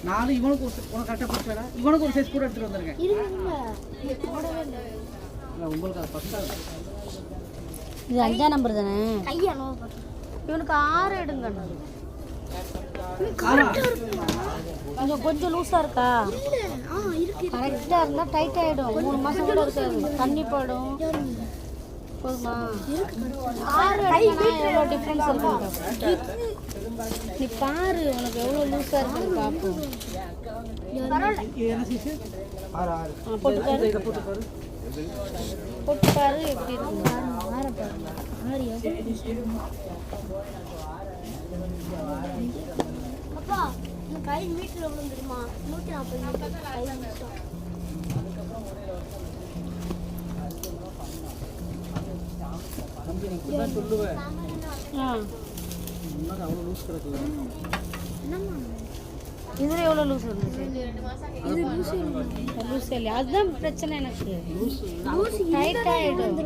நானும் இவனுக்கு உனக்கு கரெக்டாக பிடிச்சாடா இவனுக்கு ஒரு சைஸ் கூட எடுத்துகிட்டு வந்திருக்கேன். உங்களுக்கு அது ஃபஸ்ட்டாக இது 5ஆம் நம்பர் தானே? இவனுக்கு 6 எடுங்க. கொஞ்சம் லூஸாக இருக்கா? கரெக்டாக இருந்தால் டைட் ஆகிடும். 3 மாதம் கூட இருக்காது, தண்ணி போடும். போதுமா? 6 எவ்வளோ டிஃப்ரென்ஸ் இருக்கு நீ பாரு. உனக்கு எவ்வளோ லூஸாக இருக்குன்னு பார்ப்போம். போட்டு பாரு எப்படி இருக்கு. அப்பா இந்த கை மீட்டர் எவ்வளோ தெரியுமா? 140 சொல்லுவேன். இதில் எவ்வளோ லூஸ் இருந்துச்சு? இது லூஸ் இல்லையா? அதுதான் பிரச்சனை எனக்கு. டைட் ஆகிடும்,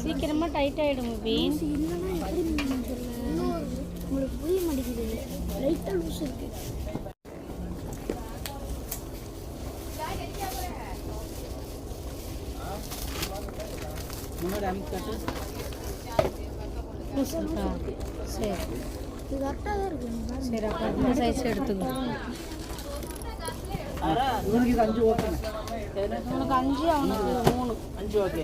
சீக்கிரமாக டைட் ஆகிடும். மீன் உங்களுக்கு புரிய மாட்டேங்குது. லைட்டாக லூஸ் இருக்கு. முன்னாடி அமுக்காட்டு லூஸ் இருக்கா? சரி, இது கரெக்டாக தான் இருக்கு. சரி. அப்போ இந்த சைஸ் எடுத்துக்கோ. இவனுக்கு இது 5 ஓகே. உனக்கு 5, அவனுக்கு 3. 5 ஓகே.